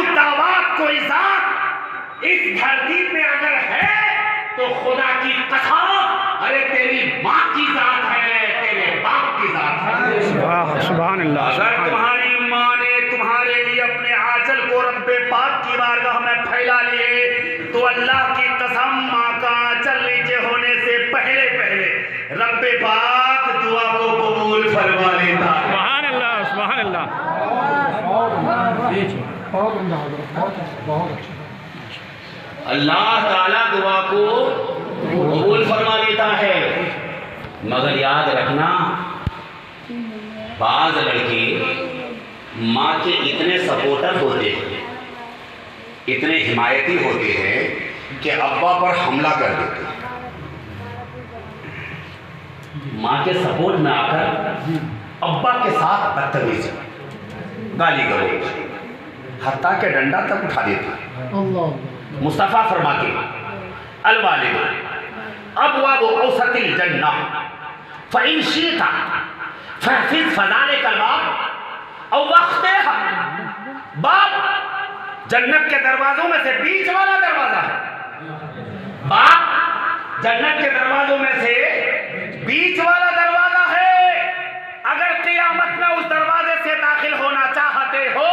उस दावत कोई ज़ात इस धरती पे अगर है तो खुदा की कसम, अरे तेरी माँ की ज़ात है, तेरे बाप की ज़ात है। सुभान अल्लाह। अगर तुम्हारी माँ ने तुम्हारे लिए अपने आंचल को रब्बे पाक की बारगाह में फैला लिए तो अल्लाह की कसम माँ का आंचल नीचे होने से पहले पहले रब्बे पाक दुआ को कबूल फरमा लेता है। सुभान अल्लाह, सुभान अल्लाह। अल्लाह ताला दुआ को कबूल फरमा लेता है। मगर याद रखना, बाज लड़के माँ के इतने सपोर्टर होते हैं, इतने हिमायती होते हैं कि अब्बा पर हमला कर देते हैं। माँ के सपोर्ट में आकर अब्बा के साथ बदतमीजी, गाली गलौज, हत्ता के डंडा तक उठा देते हैं। मुस्तफ़ा फरमाते अल वालिद अबवाब औसतिल जन्नह फ़इन शिअता फ़हफ़िज़ फ़ज़ालिकल बाब औ वक़्तिहा। बाप जन्नत के दरवाजों में से बीच वाला दरवाजा है। बाप जन्नत के दरवाजों में से बीच वाला दरवाजा है। अगर क़यामत में उस दरवाजे से दाखिल होना चाहते हो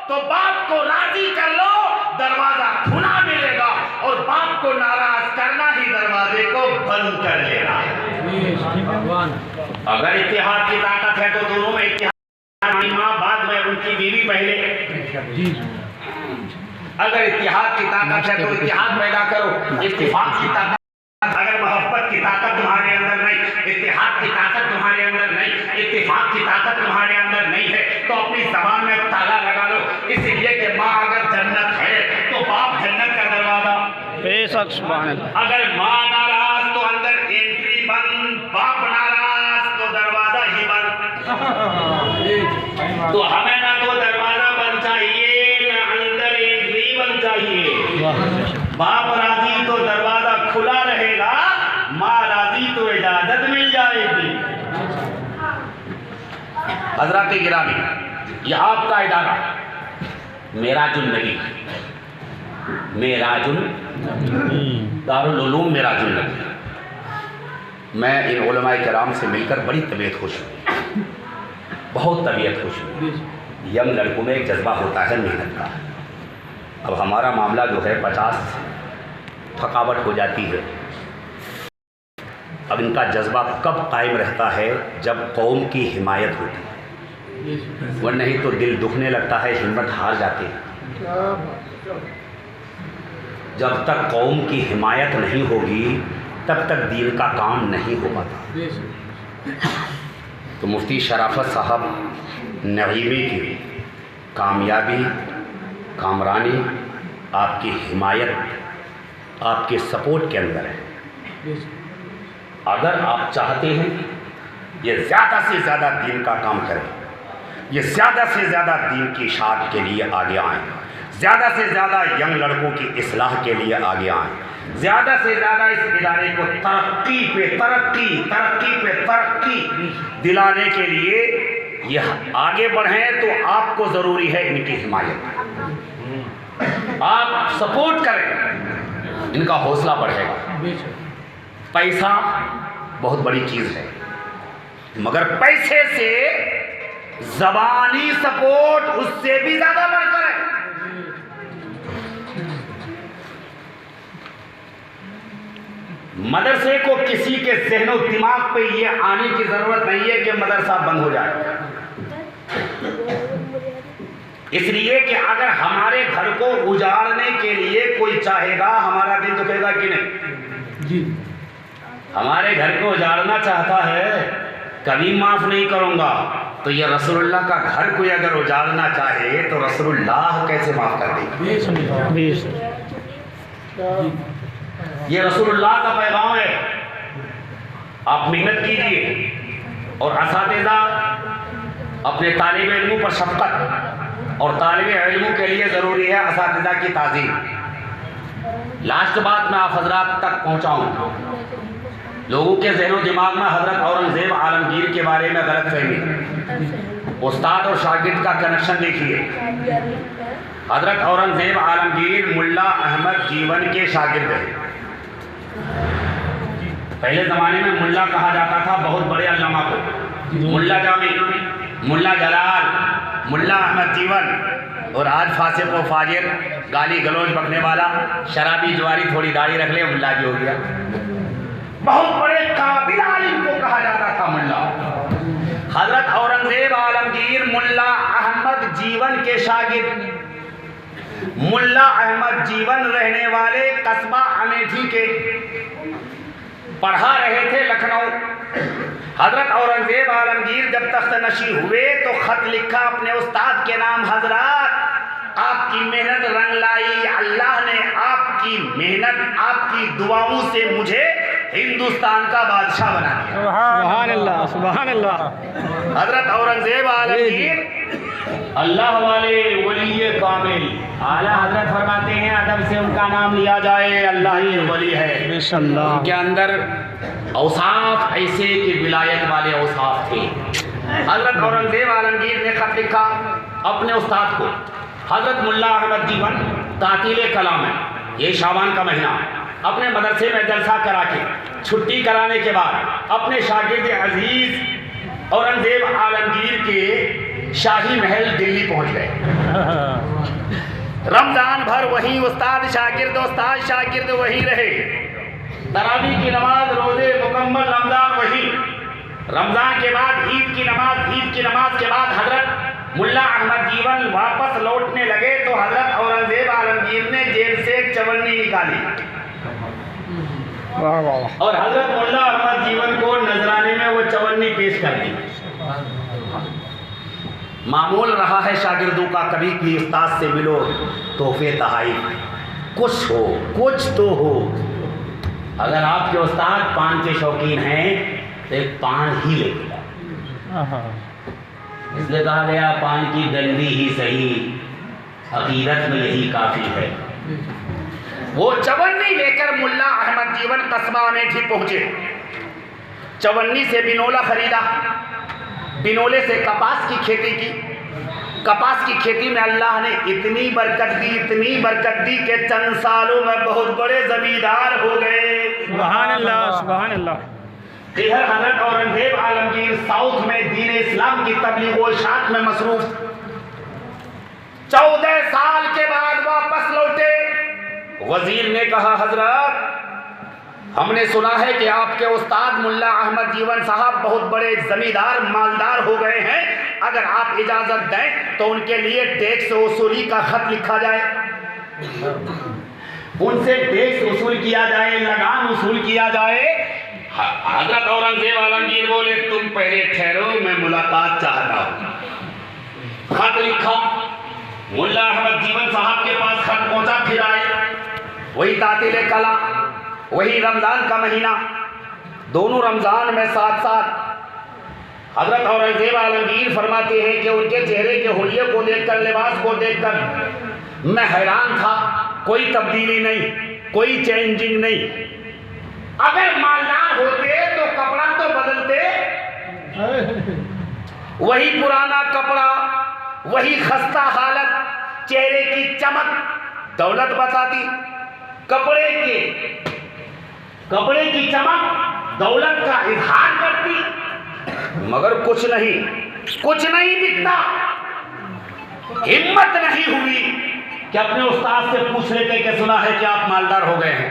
तो बाप को राजी कर लो, दरवाजा खुला मिलेगा, और बाप को नाराज करना ही दरवाजे को बंद कर लेना है। अगर इत्तेहाद की ताकत है तो दोनों में इत्तेहाद, माँ बाद में उनकी बीवी पहले। अगर इत्तेहाद की ताकत है तो इत्तेहाद पैदा करो, इत्तेफाक की ताकत। अगर मोहब्बत की ताकत तुम्हारे अंदर नहीं, इत्तेहाद की ताकत तुम्हारे अंदर नहीं, इत्तेफाक की ताकत तुम्हारे अंदर नहीं है तो अपनी ज़बान में ताला लगा लो। इसलिए कि माँ अगर जन्नत है तो बाप जन्नत का दरवाजा बेशक। सुभान अल्लाह। अगर माँ नाराज तो अंदर एंट्री बंद, बाप नाराज तो दरवाजा ही बंद। तो हमें ना तो दरवाजा बंद चाहिए ना अंदर एंट्री बंद चाहिए। बाप राजी तो दरवाजा खुला रहेगा, माँ राजी तो इजाजत मिल जाएगी। हजरत गिरामी, यह आपका इदारा मेराजुन नबी, मेराजुन दारुल उलूम मेराजुन नबी। मैं इन उलमाए किराम से मिलकर बड़ी तबीयत खुश हुई, बहुत तबीयत खुश हुई। यंग लड़कों में एक जज्बा होता है मेहनत का। अब हमारा मामला जो है 50 थकावट हो जाती है। अब इनका जज्बा कब कायम रहता है? जब कौम की हिमायत होती है, वरना नहीं तो दिल दुखने लगता है, हिम्मत हार जाती है। जब तक कौम की हिमायत नहीं होगी तब तक दीन का काम नहीं हो पाता। तो मुफ्ती शराफत साहब नईमी की कामयाबी, कामरानी आपकी हिमायत, आपके सपोर्ट के अंदर है। अगर आप चाहते हैं ये ज़्यादा से ज़्यादा दीन का काम करें, ये ज़्यादा से ज़्यादा दीन की इशाअत के लिए आगे आएँ, ज़्यादा से ज़्यादा यंग लड़कों की इस्लाह के लिए आगे आएँ, ज़्यादा से ज़्यादा इस इदारे को तरक्की पे तरक्की दिलाने के लिए यह आगे बढ़ें, तो आपको ज़रूरी है इनकी हिमायत। आप सपोर्ट करें, इनका हौसला बढ़ेगा। पैसा बहुत बड़ी चीज़ है, मगर पैसे से ज़बानी सपोर्ट उससे भी ज़्यादा बढ़कर है। मदरसे को किसी के ज़हन और दिमाग पे ये आने की ज़रूरत नहीं है कि मदरसा बंद हो जाए। इसलिए कि अगर हमारे घर को उजाड़ने के लिए कोई चाहेगा, हमारा दिल दुखेगा कि नहीं जी? हमारे घर को उजाड़ना चाहता है, कभी माफ़ नहीं करूँगा। तो ये रसूलुल्लाह का घर कोई अगर उजाड़ना चाहे तो रसूलुल्लाह कैसे माफ़ कर देंगे? ये रसूलुल्लाह का पैगाम है। आप मेहनत कीजिए और असातिज़ा अपने तालिब इल्मों पर शफ़क़त, और तालिब इल्मों के लिए ज़रूरी है असातिज़ा की ताज़ीम। लास्ट बात मैं आप हजरात तक पहुँचाऊँ। लोगों के ज़हन और दिमाग में हज़रत औरंगज़ेब आलमगीर के बारे में गलत फहमी। उस्ताद और शागिर्द का कनेक्शन देखिए। हजरत औरंगजेब आलमगीर मुल्ला अहमद जीवन के शागिर्द हैं। पहले ज़माने में मुल्ला कहा जाता था बहुत बड़े अल्लामा को, मुल्ला जामी, मुल्ला जलाल, मुल्ला अहमद जीवन। और आज फासिक व फाजिर, गाली गलौज बकने वाला, शराबी जुआरी, थोड़ी दाढ़ी रख ले मुल्ला जी हो गया। बहुत बड़े काबिल आलिम को कहा जाता था मुल्ला। हजरत औरंगजेब आलमगीर मुल्ला अहमद जीवन के शागिर्द। मुल्ला अहमद जीवन रहने वाले कस्बा अमेठी के, पढ़ा रहे थे लखनऊ। हजरत औरंगजेब आलमगीर जब तख्त नशी हुए तो खत लिखा अपने उस्ताद के नाम, हजरत आपकी मेहनत रंग लाई, अल्लाह ने आपकी मेहनत, आपकी दुआओं से मुझे हिंदुस्तान का बादशाह बना दिया। सुभान अल्लाह, सुभान अल्लाह। हजरत औरंगजेब आलमगीर अल्लाह वाले वली कामिल, आला हजरत फरमाते हैं अदब से उनका नाम लिया जाए, अल्लाह ही वली है। उनके अंदर औसाफ ऐसे कि विलायत वाले औसाफ थे। हजरत औरंगजेब आलमगीर ने खत लिखा अपने उस्ताद को, हजरत मुल्ला अहमद जीवन तातील कलाम है, ये शाबान का महीना, अपने मदरसे में जलसा करा के छुट्टी कराने के बाद अपने शागिर्द अजीज औरंगजेब आलमगीर के शाही महल दिल्ली पहुंच गए। रमजान भर वहीं उस्ताद शागिर्द वहीं रहे। तरावी की नमाज, रोजे मुकम्मल, रमजान वहीं। रमजान के बाद ईद की नमाज के बाद हजरत मुल्ला अहमद जीवन वापस लौटने लगे तो हजरत औरंगजेब आलमगीर ने जेब से एक चवन्नी निकाली और हजरत मुल्ला अहमद जीवन को नजराने में वो चवन्नी पेश कर दी। मामूल रहा है शागिर्दों का, कभी भी उस्ताद से मिलो तोहफे तहाइफ, कुछ तो हो। अगर आपके उस्ताद पान के शौकीन हैं तो एक पान ही लेके आओ। इसलिए कहा गया पान की डंडी ही सही, अकीदत में यही काफ़ी है। वो चवन्नी लेकर मुल्ला अहमद जीवन कस्बा अमेठी पहुंचे। चवन्नी से बिनोला खरीदा, बिनोले से कपास की खेती की। कपास की खेती में अल्लाह ने इतनी बरकत दी कि चंद सालों में बहुत बड़े जमींदार हो गए। सुभान अल्लाह, सुभान अल्लाह। इधर हजरत औरंगजेब आलमगीर साउथ में दीन इस्लाम की तबलीग व इशाअत में मसरूफ। 14 साल के बाद वापस लौटे। वजीर ने कहा, हजरत हमने सुना है कि आपके उस्ताद मुल्ला अहमद जीवन साहब बहुत बड़े जमींदार मालदार हो गए हैं, अगर आप इजाजत दें तो उनके लिए टैक्स वसूली का खत लिखा जाए, उनसे टैक्स वसूल किया जाए, लगान वसूल किया जाए। हजरत औरंगजेब आलमगीर बोले, तुम पहले ठहरो, मैं मुलाकात चाहता हूं। खत लिखा, मुल्ला अहमद जीवन साहब के पास खत पहुंचा। फिर आए वही तातिल कला, वही रमजान का महीना, दोनों रमजान में साथ साथ। हजरत औरंगजेब आलमगीर फरमाते हैं कि उनके चेहरे के हुलिये को देखकर, लिबास को देखकर मैं हैरान था। कोई तब्दीली नहीं, कोई चेंजिंग नहीं। अगर मालदार होते तो कपड़ा तो बदलते, वही पुराना कपड़ा, वही खस्ता हालत, चेहरे की चमक दौलत बताती। कपड़े की चमक दौलत का इजहार करती, मगर कुछ नहीं दिखता। हिम्मत नहीं हुई कि अपने उस्ताद से पूछ लेते कि सुना है कि आप मालदार हो गए हैं।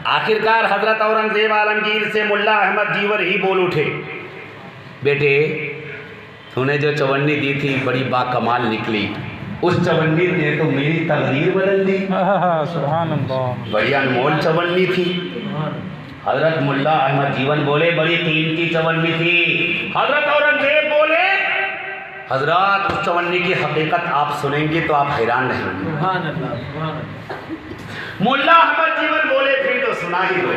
आखिरकार हजरत औरंगजेब आलमगीर से मुल्ला अहमद जीवन ही बोल उठे, बेटे तूने जो चवन्नी दी थी बड़ी बाकमाल निकली, उस चवन्नी ने तो मेरी तकदीर बदल दी। सुभान अल्लाह, बड़ी अनमोल चवन्नी थी। हजरत मुल्ला अहमद जीवन बोले, बड़ी कीमती चवन्नी थी। हजरत औरंगजेब बोले, हजरत उस चवन्नी की हकीकत आप सुनेंगे तो आप हैरान रहेंगे। मुल्ला अहमद जीवन बोले, फिर तो सुना ही दो।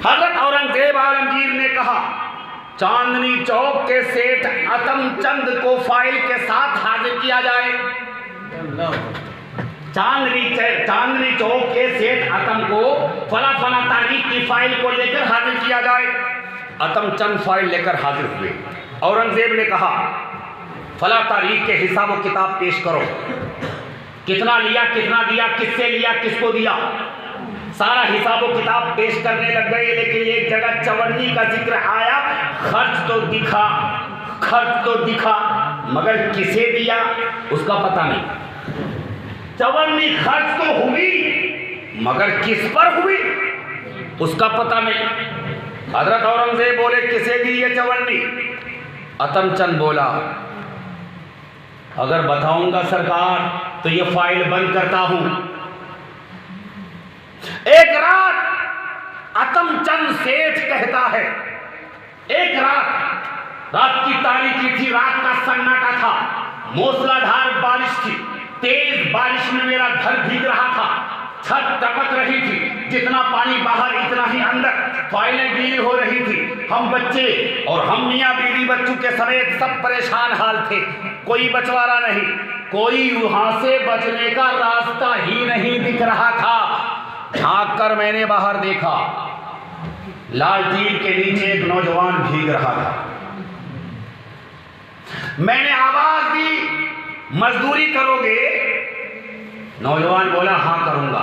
हजरत औरंगजेब आलमगीर ने कहा, चांदनी चौक के सेठ अतम चंद को फाइल के साथ हाजिर किया जाए। चांदनी चौक के सेठ अतम को फला तारीख की फाइल को लेकर हाजिर किया जाए। अतम चंद फाइल लेकर हाजिर हुए। औरंगजेब ने कहा, फला तारीख के हिसाब व किताब पेश करो, कितना लिया, कितना दिया, किससे लिया, किसको दिया, सारा हिसाब व किताब पेश करने लग गए। लेकिन एक जगह चवन्नी का जिक्र आया, खर्च तो दिखा, खर्च तो दिखा, मगर किसे दिया उसका पता नहीं। चवन्नी खर्च तो हुई मगर किस पर हुई उसका पता नहीं। हजरत औरंगजेब बोले किसे दी ये चवन्नी? अतमचंद बोला अगर बताऊंगा सरकार तो ये फाइल बंद करता हूं। एक रात अतमचंद सेठ कहता है, एक रात की तारीखी थी, रात का सन्नाटा था, मूसलाधार बारिश थी, तेज बारिश में मेरा घर भीग रहा था, छत टपक रही थी, जितना पानी बाहर इतना ही अंदर, फाइलें गीली हो रही थी। हम बच्चे और हम मियाँ बीवी बच्चों के समेत सब परेशान हाल थे, कोई बचवारा नहीं, कोई वहां से बचने का रास्ता ही नहीं दिख रहा था। झांक कर मैंने बाहर देखा, लालटीन के नीचे एक नौजवान भीग रहा था। मैंने आवाज दी मजदूरी करोगे? नौजवान बोला हाँ करूंगा।